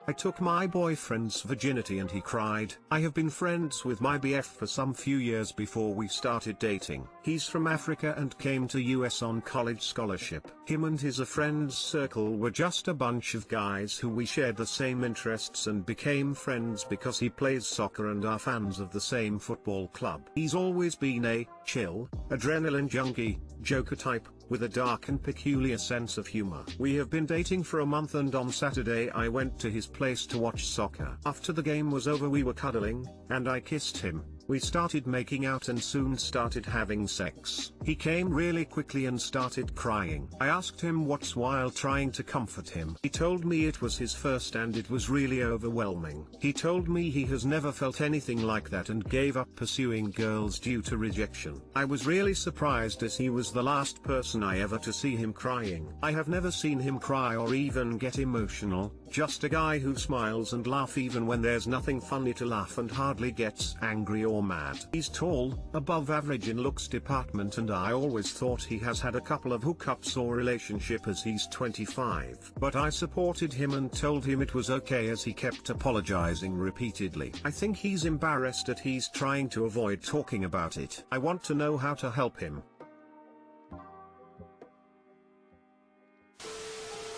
I took my boyfriend's virginity and he cried. I have been friends with my BF for some few years before we started dating. He's from Africa and came to US on college scholarship. Him and his friend's circle were just a bunch of guys who we shared the same interests and became friends because he plays soccer and are fans of the same football club. He's always been a chill, adrenaline junkie, joker type, with a dark and peculiar sense of humor. We have been dating for a month and on Saturday I went to his place to watch soccer. After the game was over we were cuddling, and I kissed him. We started making out and soon started having sex. He came really quickly and started crying. I asked him what's while trying to comfort him. He told me it was his first and it was really overwhelming. He told me he has never felt anything like that and gave up pursuing girls due to rejection. I was really surprised as he was the last person I ever to see him crying. I have never seen him cry or even get emotional, just a guy who smiles and laughs even when there's nothing funny to laugh and hardly gets angry or mad. He's tall, above average in looks department, and I always thought he has had a couple of hookups or relationship as he's 25. But I supported him and told him it was okay as he kept apologizing repeatedly. I think he's embarrassed that he's trying to avoid talking about it. I want to know how to help him.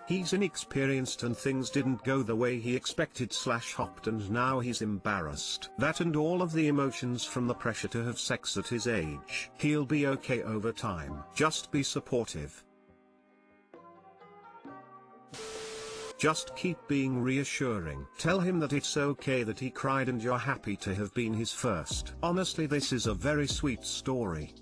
He's inexperienced and things didn't go the way he expected/hoped and now he's embarrassed. That and all of the emotions from the pressure to have sex at his age. He'll be okay over time. Just be supportive. Just keep being reassuring. Tell him that it's okay that he cried and you're happy to have been his first. Honestly, this is a very sweet story.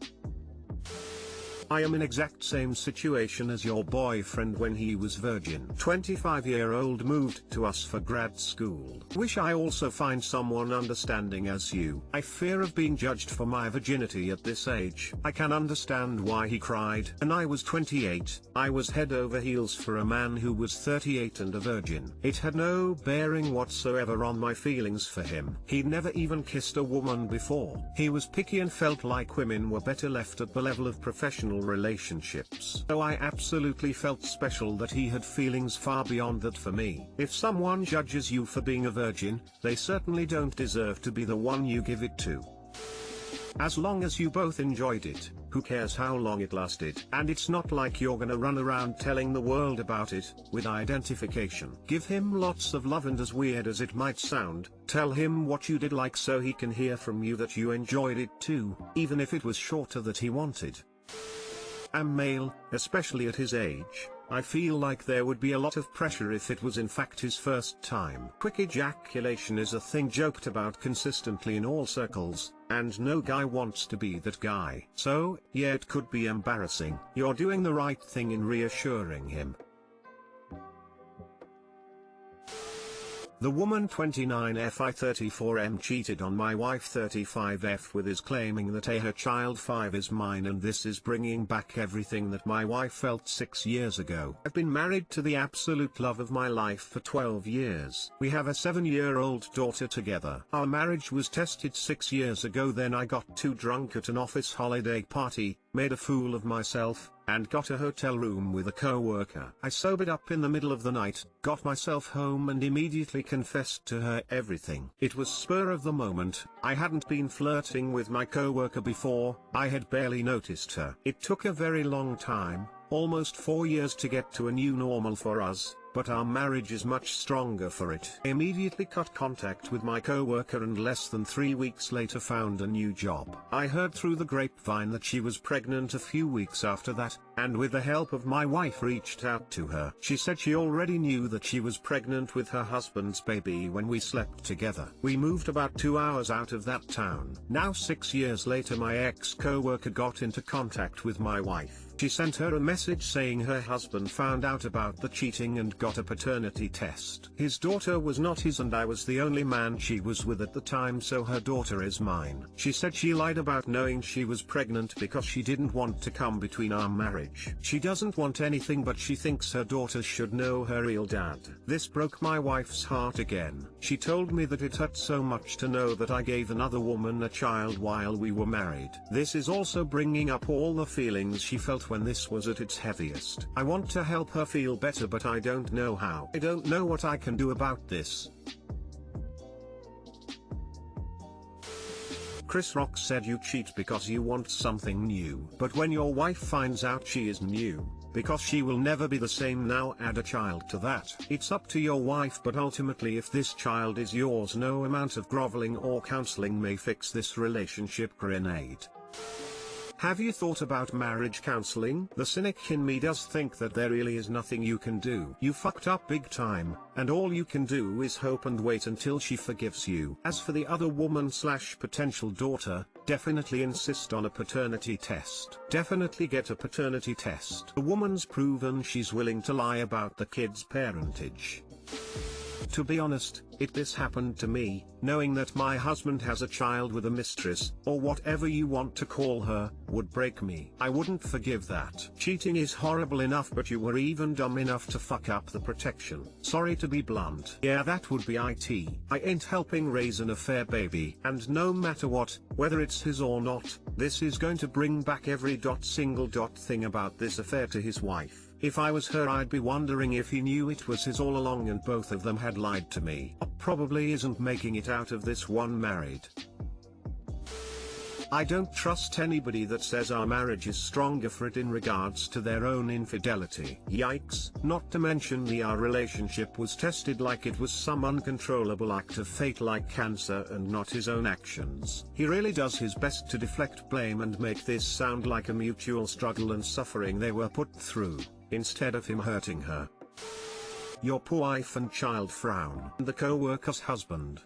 I am in exact same situation as your boyfriend when he was virgin. 25-year-old moved to us for grad school. Wish I also find someone understanding as you. I fear of being judged for my virginity at this age. I can understand why he cried. And I was 28. I was head over heels for a man who was 38 and a virgin. It had no bearing whatsoever on my feelings for him. He'd never even kissed a woman before. He was picky and felt like women were better left at the level of professional relationships. So I absolutely felt special that he had feelings far beyond that for me. If someone judges you for being a virgin, they certainly don't deserve to be the one you give it to. As long as you both enjoyed it, who cares how long it lasted? And it's not like you're gonna run around telling the world about it, with identification. Give him lots of love, and as weird as it might sound, tell him what you did like so he can hear from you that you enjoyed it too, even if it was shorter that he wanted. I'm male, especially at his age. I feel like there would be a lot of pressure if it was in fact his first time. Quick ejaculation is a thing joked about consistently in all circles, and no guy wants to be that guy. So, yeah, it could be embarrassing. You're doing the right thing in reassuring him. The woman 29F I 34M cheated on my wife 35F with his claiming that her child 5 is mine, and this is bringing back everything that my wife felt 6 years ago. I've been married to the absolute love of my life for 12 years. We have a 7-year-old daughter together. Our marriage was tested 6 years ago. Then I got too drunk at an office holiday party, made a fool of myself, and got a hotel room with a co-worker. I sobered up in the middle of the night, got myself home and immediately confessed to her everything. It was spur of the moment. I hadn't been flirting with my co-worker before. I had barely noticed her. It took a very long time, almost 4 years, to get to a new normal for us, but our marriage is much stronger for it. I immediately cut contact with my co-worker and less than 3 weeks later found a new job. I heard through the grapevine that she was pregnant a few weeks after that, and with the help of my wife reached out to her. She said she already knew that she was pregnant with her husband's baby when we slept together. We moved about 2 hours out of that town. Now 6 years later my ex-co-worker got into contact with my wife. She sent her a message saying her husband found out about the cheating and got a paternity test. His daughter was not his and I was the only man she was with at the time, so her daughter is mine. She said she lied about knowing she was pregnant because she didn't want to come between our marriage. She doesn't want anything, but she thinks her daughter should know her real dad. This broke my wife's heart again. She told me that it hurt so much to know that I gave another woman a child while we were married. This is also bringing up all the feelings she felt when this was at its heaviest. I want to help her feel better, but I don't know how. I don't know what I can do about this. Chris Rock said you cheat because you want something new. But when your wife finds out she is new, because she will never be the same now, add a child to that. It's up to your wife, but ultimately if this child is yours, no amount of groveling or counseling may fix this relationship. Grenade. Have you thought about marriage counseling? The cynic in me does think that there really is nothing you can do. You fucked up big time, and all you can do is hope and wait until she forgives you. As for the other woman/potential daughter, definitely insist on a paternity test. Definitely get a paternity test. The woman's proven she's willing to lie about the kid's parentage. To be honest, if this happened to me, knowing that my husband has a child with a mistress, or whatever you want to call her, would break me. I wouldn't forgive that. Cheating is horrible enough, but you were even dumb enough to fuck up the protection. Sorry to be blunt. Yeah, that would be it. I ain't helping raise an affair baby. And no matter what, whether it's his or not, this is going to bring back every single thing about this affair to his wife. If I was her, I'd be wondering if he knew it was his all along and both of them had lied to me. Probably isn't making it out of this one married. I don't trust anybody that says our marriage is stronger for it in regards to their own infidelity. Yikes. Not to mention our relationship was tested like it was some uncontrollable act of fate like cancer and not his own actions. He really does his best to deflect blame and make this sound like a mutual struggle and suffering they were put through, instead of him hurting her. Your poor wife and child frown. The co-worker's husband.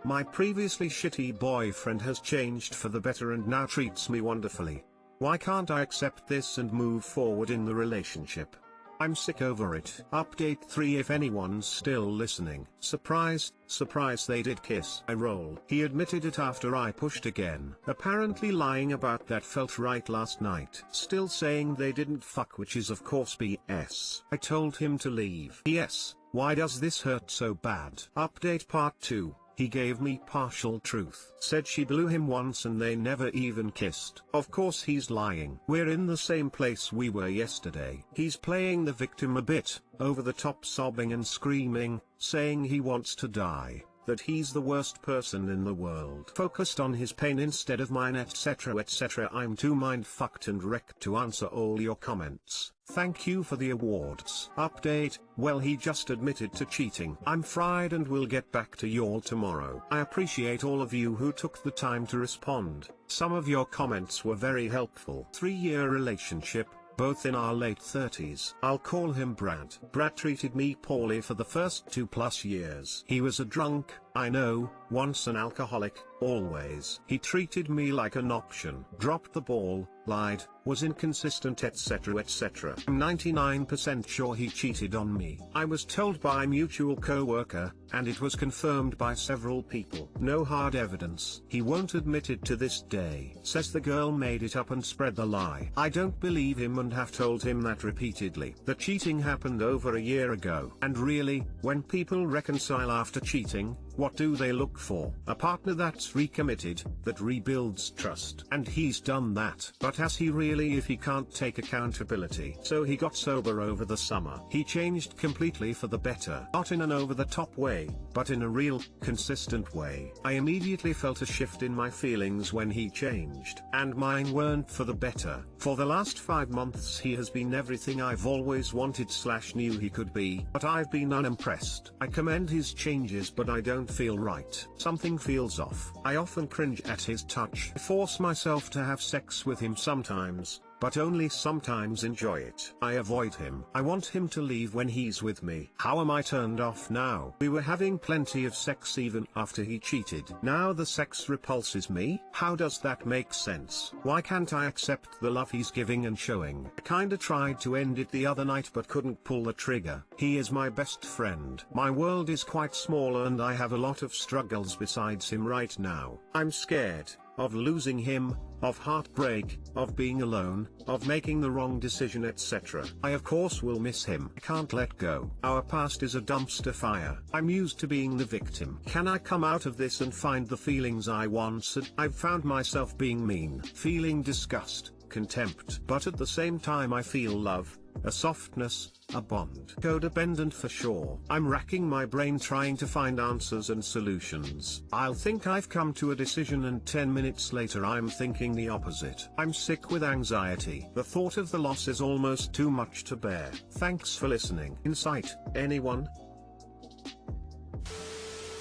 My previously shitty boyfriend has changed for the better and now treats me wonderfully. Why can't I accept this and move forward in the relationship? I'm sick over it. Update 3 if anyone's still listening. Surprise, surprise, they did kiss. I roll. He admitted it after I pushed again. Apparently lying about that felt right last night. Still saying they didn't fuck, which is of course BS. I told him to leave. Yes, why does this hurt so bad? Update part 2. He gave me partial truth. Said she blew him once and they never even kissed. Of course he's lying. We're in the same place we were yesterday. He's playing the victim a bit, over the top, sobbing and screaming, saying he wants to die, that he's the worst person in the world. Focused on his pain instead of mine, etc etc. I'm too mind-fucked and wrecked to answer all your comments. Thank you for the awards. Update, well, he just admitted to cheating. I'm fried and will get back to y'all tomorrow. I appreciate all of you who took the time to respond. Some of your comments were very helpful. 3-year relationship, both in our late 30s. I'll call him Brad. Brad treated me poorly for the first 2+ years. He was a drunk, I know, once an alcoholic, always. He treated me like an option. Dropped the ball, lied, was inconsistent, etc etc. I'm 99% sure he cheated on me. I was told by a mutual co-worker, and it was confirmed by several people. No hard evidence. He won't admit it to this day. Says the girl made it up and spread the lie. I don't believe him and have told him that repeatedly. The cheating happened over a year ago. And really, when people reconcile after cheating, what do they look for? A partner that's recommitted, that rebuilds trust. And he's done that. But has he really, if he can't take accountability? So he got sober over the summer. He changed completely for the better. Not in an over-the-top way, but in a real, consistent way. I immediately felt a shift in my feelings when he changed. And mine weren't for the better. For the last 5 months he has been everything I've always wanted / knew he could be. But I've been unimpressed. I commend his changes, but I don't feel right. Something feels off. I often cringe at his touch. I force myself to have sex with him sometimes, but only sometimes enjoy it. I avoid him. I want him to leave when he's with me. How am I turned off now? We were having plenty of sex even after he cheated. Now the sex repulses me? How does that make sense? Why can't I accept the love he's giving and showing? I kinda tried to end it the other night but couldn't pull the trigger. He is my best friend. My world is quite small and I have a lot of struggles besides him right now. I'm scared of losing him, of heartbreak, of being alone, of making the wrong decision, etc. I of course will miss him. I can't let go. Our past is a dumpster fire. I'm used to being the victim. Can I come out of this and find the feelings I once had? I've found myself being mean, feeling disgust, contempt. But at the same time I feel love, a softness, a bond. Codependent for sure. I'm racking my brain trying to find answers and solutions. I'll think I've come to a decision and 10 minutes later I'm thinking the opposite. I'm sick with anxiety. The thought of the loss is almost too much to bear. Thanks for listening. Insight, anyone?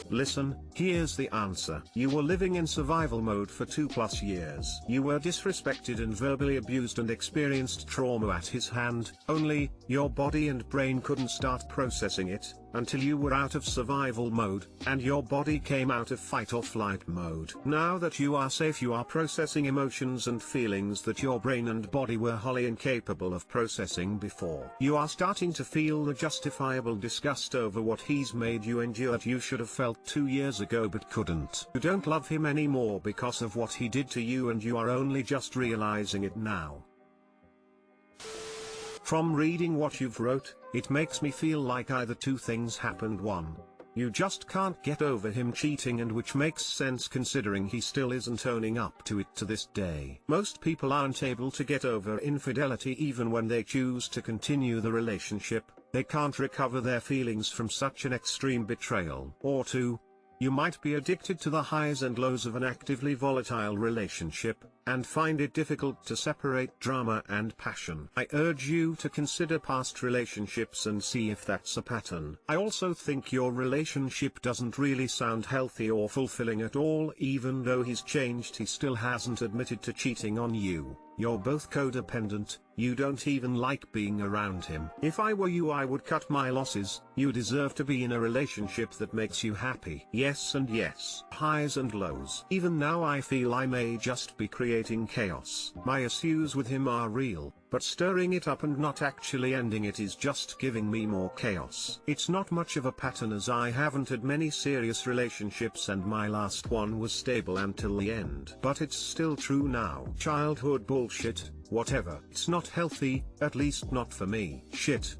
Listen, here's the answer. You were living in survival mode for 2+ years. You were disrespected and verbally abused and experienced trauma at his hand, only, your body and brain couldn't start processing it, until you were out of survival mode, and your body came out of fight or flight mode. Now that you are safe, you are processing emotions and feelings that your brain and body were wholly incapable of processing before. You are starting to feel the justifiable disgust over what he's made you endure that you should have felt 2 years ago but couldn't. You don't love him anymore because of what he did to you, and you are only just realizing it now. From reading what you've wrote, it makes me feel like either two things happened. One, you just can't get over him cheating, and which makes sense considering he still isn't owning up to it to this day. Most people aren't able to get over infidelity even when they choose to continue the relationship. They can't recover their feelings from such an extreme betrayal. Or two, you might be addicted to the highs and lows of an actively volatile relationship, and find it difficult to separate drama and passion. I urge you to consider past relationships and see if that's a pattern. I also think your relationship doesn't really sound healthy or fulfilling at all. Even though he's changed, he still hasn't admitted to cheating on you. You're both codependent, you don't even like being around him. If I were you, I would cut my losses. You deserve to be in a relationship that makes you happy. Yes and yes. Highs and lows. Even now I feel I may just be creating chaos. My issues with him are real, but stirring it up and not actually ending it is just giving me more chaos. It's not much of a pattern as I haven't had many serious relationships and my last one was stable until the end. But it's still true now. Childhood bullshit, whatever. It's not healthy, at least not for me. Shit.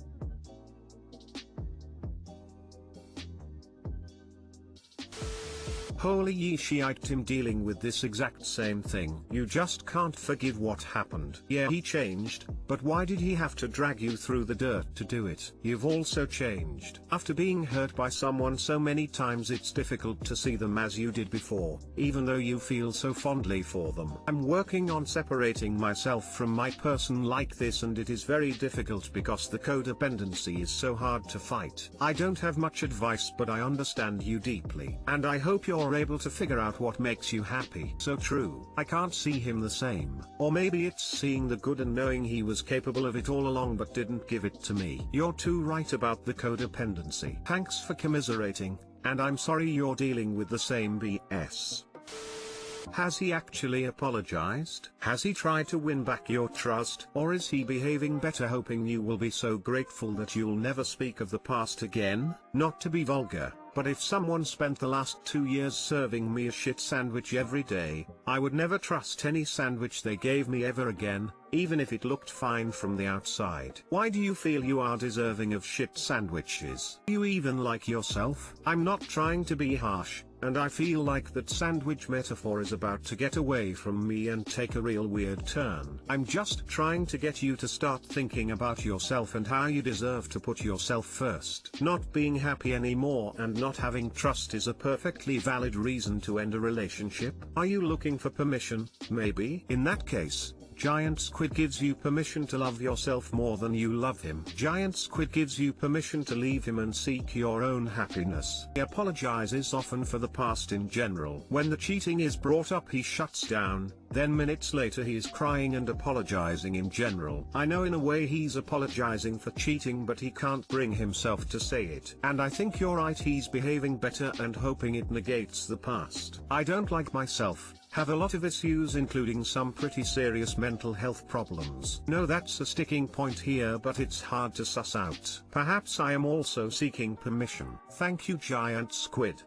Holy yeesh, him dealing with this exact same thing. You just can't forgive what happened. Yeah, he changed, but why did he have to drag you through the dirt to do it? You've also changed. After being hurt by someone so many times, it's difficult to see them as you did before, even though you feel so fondly for them. I'm working on separating myself from my person like this, and it is very difficult because the codependency is so hard to fight. I don't have much advice, but I understand you deeply, and I hope you're able to figure out what makes you happy. So true. I can't see him the same. Or maybe it's seeing the good and knowing he was capable of it all along but didn't give it to me. You're too right about the codependency. Thanks for commiserating, and I'm sorry you're dealing with the same BS. Has he actually apologized? Has he tried to win back your trust? Or is he behaving better, hoping you will be so grateful that you'll never speak of the past again? Not to be vulgar, but if someone spent the last 2 years serving me a shit sandwich every day, I would never trust any sandwich they gave me ever again, even if it looked fine from the outside. Why do you feel you are deserving of shit sandwiches? Do you even like yourself? I'm not trying to be harsh, and I feel like that sandwich metaphor is about to get away from me and take a real weird turn. I'm just trying to get you to start thinking about yourself and how you deserve to put yourself first. Not being happy anymore and not having trust is a perfectly valid reason to end a relationship. Are you looking for permission? Maybe. In that case, Giant Squid gives you permission to love yourself more than you love him. Giant Squid gives you permission to leave him and seek your own happiness. He apologizes often for the past in general. When the cheating is brought up, he shuts down, then minutes later he is crying and apologizing in general. I know in a way he's apologizing for cheating, but he can't bring himself to say it. And I think you're right, he's behaving better and hoping it negates the past. I don't like myself. Have a lot of issues, including some pretty serious mental health problems. No, that's a sticking point here, but it's hard to suss out. Perhaps I am also seeking permission. Thank you, Giant Squid.